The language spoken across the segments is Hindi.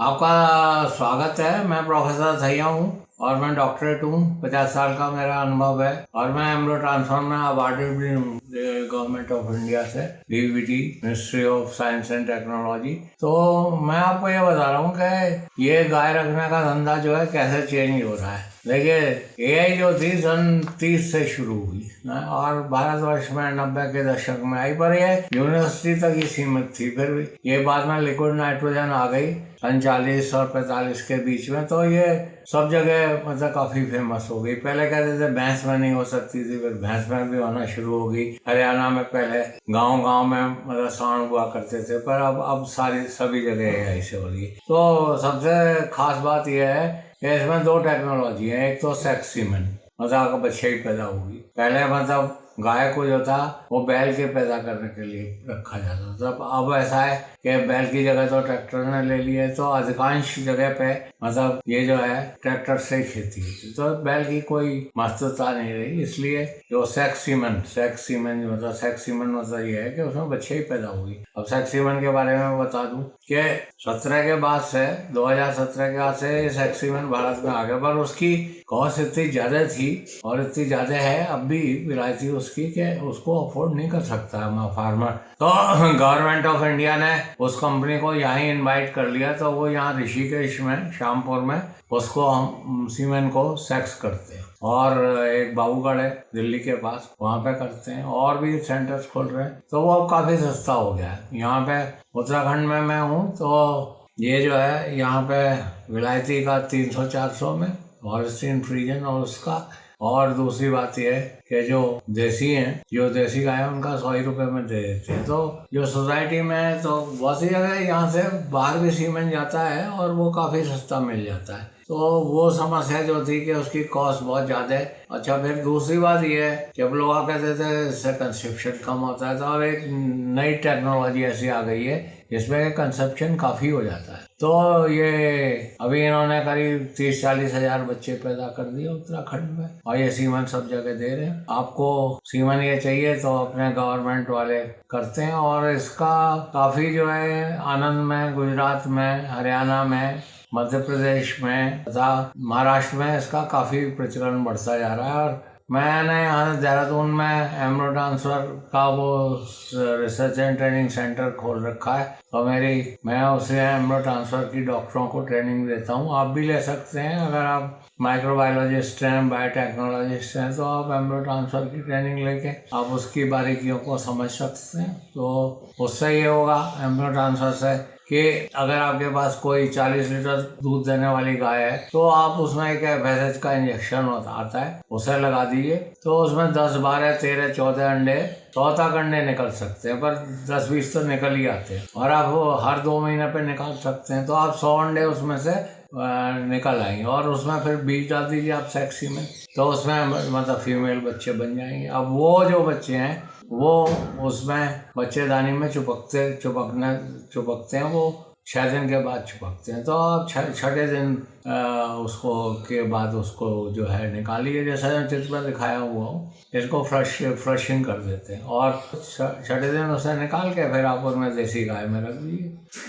आपका स्वागत है। मैं प्रोफेसर थैया हूँ और मैं डॉक्टरेट हूँ। 50 साल का मेरा अनुभव है और मैं एम्ब्रो ट्रांसफर में अवार्डेड भी हूँ गवर्नमेंट ऑफ इंडिया से, DVT, ministry of science and technology. तो मैं आपको ये बता रहा हूँ कि ये गाय रखने का धंधा जो है कैसे चेंज हो रहा है। देखिए, एआई जो थी सन 30 से शुरू हुई और भारतवर्ष में 90 के दशक में आई, पर ये यूनिवर्सिटी तक ही सीमित थी। फिर ये बाद में लिक्विड नाइट्रोजन आ गई सन 40 और 45 के बीच में, तो ये सब जगह मतलब काफी फेमस हो गई। पहले कहते थे भैंस में नहीं हो सकती थी, फिर भैंस में भी होना शुरू हो गई। हरियाणा में पहले गांव में मतलब सांड हुआ करते थे, पर अब सभी जगह ऐसे हो रही है। तो सबसे खास बात यह है कि इसमें दो टेक्नोलॉजी है। एक तो सेक्स सीमेन, मतलब बच्चे ही पैदा होगी। पहले मतलब गाय को जो था वो बैल के पैदा करने के लिए रखा जाता था। अब ऐसा है कि बैल की जगह तो ट्रैक्टर ने ले ली है, तो अधिकांश जगह पे मतलब ये जो है ट्रैक्टर से ही खेती होती, तो बैल की कोई महत्वता नहीं रही। इसलिए जो सेक्स सीमन मतलब ये है कि उसमें बच्चे ही पैदा होगी। अब सेक्स सीमन के बारे में बता दूं कि 17 के बाद से 2017 के बाद से सेक्स सीमन भारत में आ गया, पर उसकी कॉस्ट इतनी ज्यादा थी और इतनी ज्यादा है अब भी विलायती उसकी कि उसको अफोर्ड नहीं कर सकता है फार्मर। तो गवर्नमेंट ऑफ इंडिया ने उस कंपनी को यहाँ ही इनवाइट कर लिया, तो वो यहाँ ऋषिकेश में, शामपुर में उसको हम सीमेन को सेक्स करते हैं। और एक बाबूगढ़ है दिल्ली के पास, वहाँ पे करते हैं और भी सेंटर्स खोल रहे हैं। तो वो काफी सस्ता हो गया है। यहाँ पे उत्तराखंड में मैं हूँ, तो ये जो है यहाँ पे विलायती का 300-400 में, हॉलस्टीन फ्रीजन और उसका। और दूसरी बात यह है कि जो देसी गाय है उनका 100 रुपए में दे देते हैं। तो जो सोसाइटी में तो बहुत सी जगह यहाँ से बाहर भी सीमेंट जाता है और वो काफी सस्ता मिल जाता है। तो वो समस्या जो थी कि उसकी कॉस्ट बहुत ज्यादा है। अच्छा, फिर दूसरी बात ये है, जब लोग कहते थे इससे कंसेप्शन कम होता है, तो अब एक नई टेक्नोलॉजी ऐसी आ गई है जिसमें कंसेप्शन काफी हो जाता है। तो ये अभी इन्होंने करीब 30-40 हजार बच्चे पैदा कर दिए उत्तराखंड में, और ये सीमन सब जगह दे रहे हैं। आपको सीमन ये चाहिए तो अपने गवर्नमेंट वाले करते हैं, और इसका काफी जो है आनंद में, गुजरात में, हरियाणा में, मध्य प्रदेश में तथा महाराष्ट्र में इसका काफी प्रचलन बढ़ता जा रहा है। और मैंने यहाँ देहरादून में एम्ब्रो ट्रांसफर का वो रिसर्च एंड ट्रेनिंग सेंटर खोल रखा है, तो मैं उसे एम्ब्रो ट्रांसफर की डॉक्टरों को ट्रेनिंग देता हूँ। आप भी ले सकते हैं, अगर आप माइक्रोबायोलॉजिस्ट हैं, बायोटेक्नोलॉजिस्ट हैं, तो आप एम्ब्रो ट्रांसफर की ट्रेनिंग लेके आप उसकी बारीकियों को समझ सकते हैं। तो उससे ये होगा एम्ब्रो ट्रांसफर से कि अगर आपके पास कोई 40 लीटर दूध देने वाली गाय है, तो आप उसमें एक एफएसएच का इंजेक्शन आता है, उसे लगा दीजिए, तो उसमें 10, 12, 13, 14 अंडे, 100 तक अंडे निकल सकते हैं, पर 10-20 तो निकल ही आते हैं। और आप वो हर 2 महीने पे निकाल सकते हैं, तो आप 100 अंडे उसमें से निकल आएंगे। और उसमें फिर बीज डाल दीजिए आप सेक्सी में, तो उसमें मतलब फीमेल बच्चे बन जाएंगे। अब वो जो बच्चे हैं वो उसमें बच्चेदानी में चुपकते हैं, वो 6 दिन के बाद चुपकते हैं। तो आप 6ठे दिन उसको के बाद उसको जो है निकालिए, जैसा चित्र में दिखाया हुआ हो, इसको फ्रेशिंग कर देते हैं। और 6ठे दिन उसे निकाल के फिर आप उसमें देसी गाय में रख दीजिए,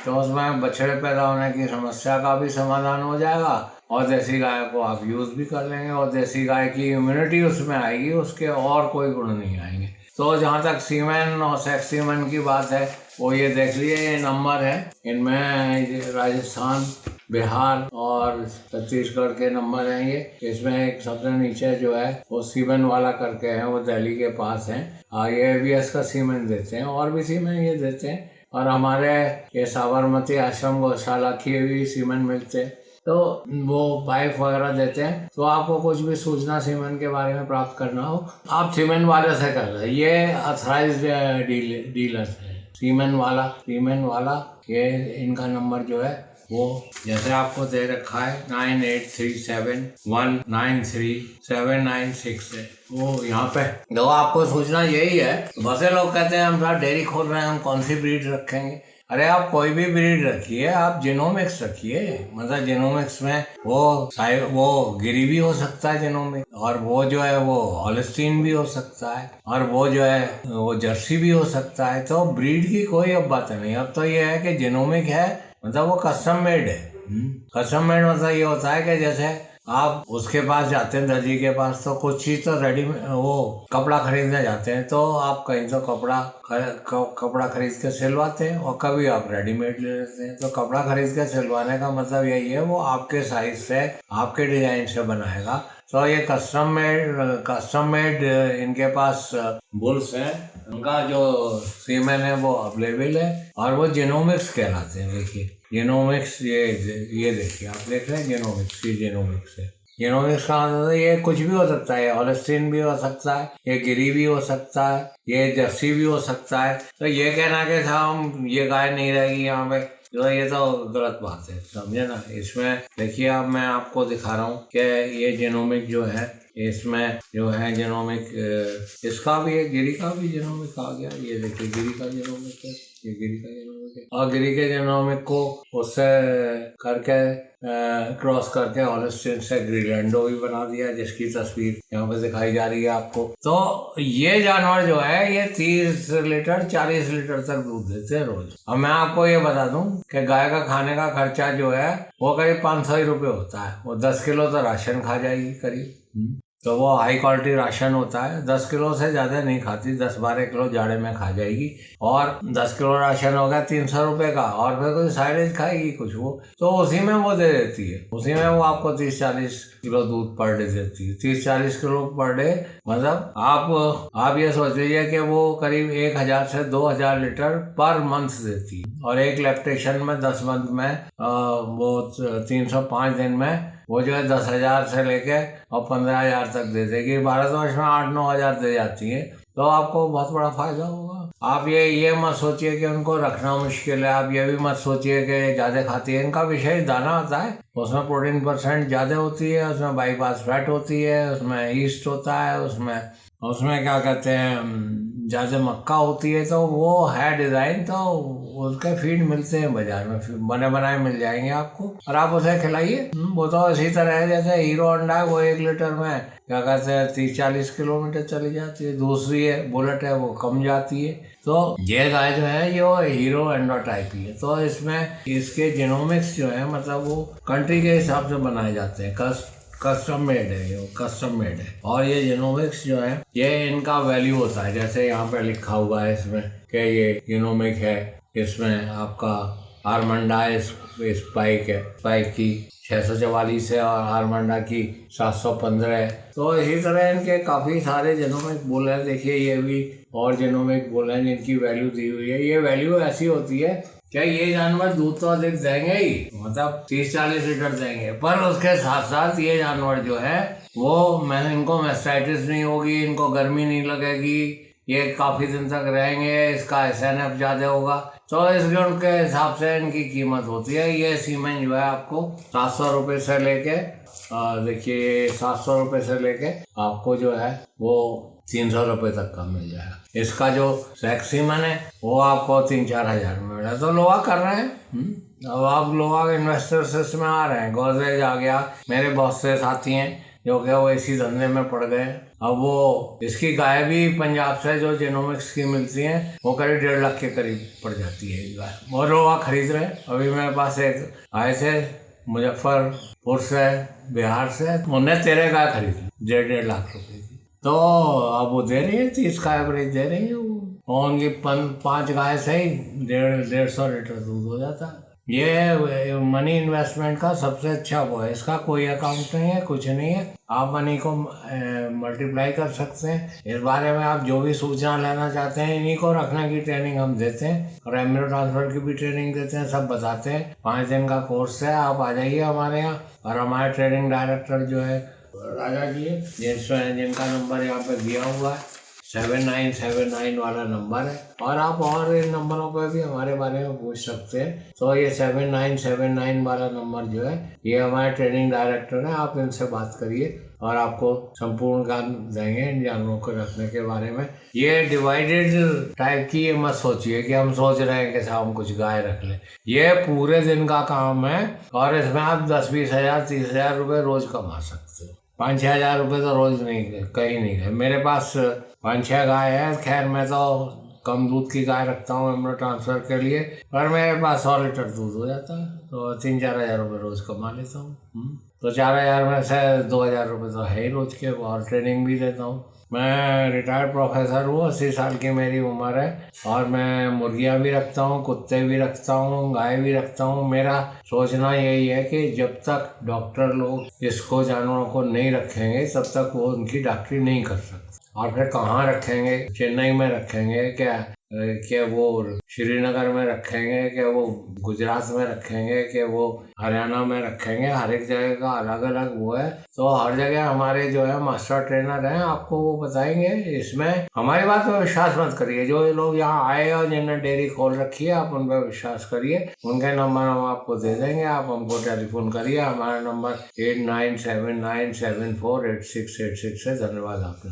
तो उसमें बछड़े पैदा होने की समस्या का भी समाधान हो जाएगा, और देसी गाय को आप यूज भी कर लेंगे, और देसी गाय की इम्यूनिटी उसमें आएगी, उसके और कोई गुण नहीं आएंगे। तो जहाँ तक सीमेन और सेक्स सीमेन की बात है, वो ये देख लिए, ये नंबर है, इनमें राजस्थान, बिहार और छत्तीसगढ़ के नंबर हैं। ये इसमें एक सबसे नीचे जो है वो सीमेन वाला करके है, वो दिल्ली के पास है। ये एवीएस का सीमेन देते हैं, और भी सीमेन ये देते हैं। और हमारे ये साबरमती आश्रम गौशाला की भी सीमेन मिलते हैं, तो वो पाइप वगैरह देते हैं। तो आपको कुछ भी सूचना सीमेंट के बारे में प्राप्त करना हो, आप सीमेंट वाले से कर रहे हैं। ये अथराइज्ड डीलर है सीमेंट वाला। ये इनका नंबर जो है वो जैसे आपको दे रखा है 9837193796 है, वो यहाँ पे। तो आपको सूचना यही है। बहुत से लोग कहते हैं हम डेयरी खोल रहे हैं, हम कौन सी ब्रीड रखेंगे। अरे आप कोई भी ब्रीड रखिए, आप जीनोमिक्स रखिए। मतलब जीनोमिक्स में वो गिरी भी हो सकता है जीनोमिक्स, और वो जो है वो हॉलस्टीन भी हो सकता है, और वो जो है वो जर्सी भी हो सकता है। तो ब्रीड की कोई अब बात नहीं। अब तो ये है कि जीनोमिक है, मतलब वो कस्टम मेड है। कस्टम मेड मतलब ये होता है कि जैसे आप उसके पास जाते हैं, दर्जी के पास, तो कुछ चीज तो रेडी वो कपड़ा खरीदने जाते हैं, तो आप कहीं तो कपड़ा खरीद के सिलवाते हैं, और कभी आप रेडीमेड ले लेते हैं। तो कपड़ा खरीद के सिलवाने का मतलब यही है, वो आपके साइज से, आपके डिजाइन से बनाएगा। तो ये कस्टम मेड इनके पास बुल्स हैं, उनका जो सीमेन है वो अवेलेबल है, और वो जेनोमिक्स कहलाते हैं। देखिए जेनोमिक्स, ये देखिए, आप देख रहे हैं जेनोमिक्स, ये जेनोमिक्स है। जेनोमिक्स का मतलब ये कुछ भी हो सकता है, होल्स्टीन भी हो सकता है, ये गिरी भी हो सकता है, ये जर्सी भी हो सकता है। तो ये कहना कि हम ये गाय नहीं रहेगी यहाँ पे, तो ये तो गलत बात है, समझे ना। इसमें देखिए, अब मैं आपको दिखा रहा हूँ कि ये जेनोमिक जो है, इसमें जो है जेनोमिक, इसका भी है, गिरी का भी जेनोमिक आ गया। ये देखिए गिरी का जेनोमिक है, ये गिरी का जेनोमिक है, और गिरी के जेनोमिक को उससे करके क्रॉस करके हॉलिस्टीन से ग्रीलैंडो भी बना दिया, जिसकी तस्वीर यहाँ पे दिखाई जा रही है आपको। तो ये जानवर जो है ये 30 लीटर 40 लीटर तक दूध देते हैं रोज। अब मैं आपको ये बता दूं कि गाय का खाने का खर्चा जो है वो करीब 500 ही रुपये होता है। वो 10 किलो तो राशन खा जाएगी करीब। तो वो हाई क्वालिटी राशन होता है, 10 किलो से ज़्यादा नहीं खाती, 10-12 किलो जाड़े में खा जाएगी। और 10 किलो राशन हो गया 300 रुपये का, और फिर कोई साइलेज खाएगी कुछ वो, तो उसी में वो दे देती है, उसी में वो आपको 30-40 किलो दूध पर डे देती है। 30-40 किलो पर डे मतलब आप ये सोच लीजिए कि वो करीब 1000 से 2000 लीटर पर मंथ देती है। और एक लैक्टेशन में 10 मंथ में वो 305 दिन में वो जो है 10,000 से लेके और 15,000 तक दे देगी। भारतवर्ष में 8-9 हज़ार दे जाती है, तो आपको बहुत बड़ा फायदा होगा। आप ये मत सोचिए कि उनको रखना मुश्किल है, आप ये भी मत सोचिए कि ज़्यादा खाती है। इनका विशेष दाना होता है, उसमें प्रोटीन % ज़्यादा होती है, उसमें बाईपास फैट होती है, उसमें ईस्ट होता है, उसमें क्या कहते हैं, ज़्यादा मक्का होती है। तो वो है डिज़ाइन, तो उसके फीड मिलते हैं बाजार में, बने बनाए मिल जाएंगे आपको, और आप उसे खिलाइए। वो तो इसी तरह है जैसे हीरो होंडा है, वो 1 लीटर में क्या कहते हैं 30-40 किलोमीटर चली जाती है। दूसरी है बुलेट है, वो कम जाती है। तो ये गाय जो है ये हीरो होंडा टाइप ही है। तो इसमें इसके जेनोमिक्स जो है मतलब वो कंट्री के हिसाब से बनाए जाते हैं, कस्टम मेड है, ये कस्टम मेड है। और ये जेनोमिक्स जो है ये इनका वैल्यू होता है, जैसे यहाँ पे लिखा हुआ है इसमें कि ये जेनोमिक है, इसमें आपका आरमंडा स्पाइक है, स्पाइक की 644 है और आरमंडा की 715 है। तो इसी तरह इनके काफ़ी सारे जेनोमिक बुल हैं। देखिए ये भी और जेनोमिक बुल हैं जिनकी वैल्यू दी हुई है। ये वैल्यू ऐसी होती है क्या, ये जानवर दूध तो अधिक देंगे ही, मतलब 30-40 लीटर देंगे, पर उसके साथ साथ ये जानवर जो है वो इनको मैस्टाइटिस नहीं होगी, इनको गर्मी नहीं लगेगी, ये काफ़ी दिन तक रहेंगे, इसका SNF ज़्यादा होगा। तो इस गुण के हिसाब से इनकी कीमत होती है। ये सीमेन जो है आपको 700 रुपये से लेके देखिए 700 रुपये से लेके आपको जो है वो 300 रुपये तक का मिल जाएगा। इसका जो सेक्स सीमेन है वो आपको 3-4 हज़ार में मिल रहा है। तो लोहा कर रहे हैं। अब आप लोहा इन्वेस्टर्स में आ रहे हैं, गोदरेज आ गया, मेरे बहुत से साथी हैं जो कि वो इसी धंधे में पड़ गए। अब वो इसकी गाय भी पंजाब से जो जेनोमिक्स की मिलती हैं वो करीब 1.5 लाख के करीब पड़ जाती है गाय, और लोहा खरीद रहे हैं। अभी मेरे पास एक आए थे मुजफ्फरपुर से, बिहार से, उन्हें 13 गाय खरीदी 1.5 लाख रुपए की। तो अब वो दे रही है 30 का एवरेज दे रही है वो, और उनकी 5 गाय से ही 150 लीटर दूध हो जाता है। ये मनी इन्वेस्टमेंट का सबसे अच्छा वो है, इसका कोई अकाउंट नहीं है, कुछ नहीं है। आप मनी को मल्टीप्लाई कर सकते हैं। इस बारे में आप जो भी सूचना लेना चाहते हैं, इन्हीं को रखने की ट्रेनिंग हम देते हैं, और एम्ब्रियो ट्रांसफर की भी ट्रेनिंग देते हैं, सब बताते हैं। 5 दिन का कोर्स है, आप आ जाइए हमारे यहाँ। और हमारे ट्रेनिंग डायरेक्टर जो है राजा जी है, जिनका नंबर यहाँ पे दिया हुआ है 7979 वाला नंबर है, और आप और इन नंबरों पर भी हमारे बारे में पूछ सकते हैं। तो ये 7979 वाला नंबर जो है ये हमारे ट्रेनिंग डायरेक्टर हैं, आप इनसे बात करिए और आपको संपूर्ण ज्ञान देंगे इन जानवरों को रखने के बारे में। ये डिवाइडेड टाइप की ये मत सोचिए कि हम सोच रहे हैं कि साहब हम कुछ गाय रख लें। ये पूरे दिन का काम है, और इसमें आप 10-20 हज़ार 30 हज़ार रुपये रोज कमा सकते हो। 5-6 हज़ार रुपये तो रोज नहीं, कहीं नहीं है। मेरे पास 5-6 गाय है, खैर मैं तो कम दूध की गाय रखता हूँ एमनो ट्रांसफर के लिए, पर मेरे पास 100 लीटर दूध हो जाता है, तो 3-4 हज़ार रुपये रोज कमा लेता हूँ। तो 4,000 में से 2,000 रुपये तो है ही रोज के, और ट्रेनिंग भी देता हूँ। मैं रिटायर्ड प्रोफेसर हूँ, 80 साल की मेरी उम्र है, और मैं मुर्गियाँ भी रखता हूँ, कुत्ते भी रखता हूँ, गाय भी रखता हूँ। मेरा सोचना यही है कि जब तक डॉक्टर लोग इसको, जानवरों को नहीं रखेंगे, तब तक वो उनकी डॉक्टरी नहीं कर सकते। और फिर कहाँ रखेंगे? चेन्नई में रखेंगे क्या वो श्रीनगर में रखेंगे, क्या वो गुजरात में रखेंगे, क्या वो हरियाणा में रखेंगे? हर एक जगह का अलग अलग वो है। तो हर जगह हमारे जो है मास्टर ट्रेनर हैं, आपको वो बताएंगे। इसमें हमारी बात पर विश्वास मत करिए। जो लोग यहाँ आए और जिन्होंने डेयरी खोल रखी है, आप उन पर विश्वास करिए। उनके नंबर हम आपको दे देंगे, आप हमको टेलीफोन करिए। हमारा नंबर 8979748686 है। धन्यवाद आपका।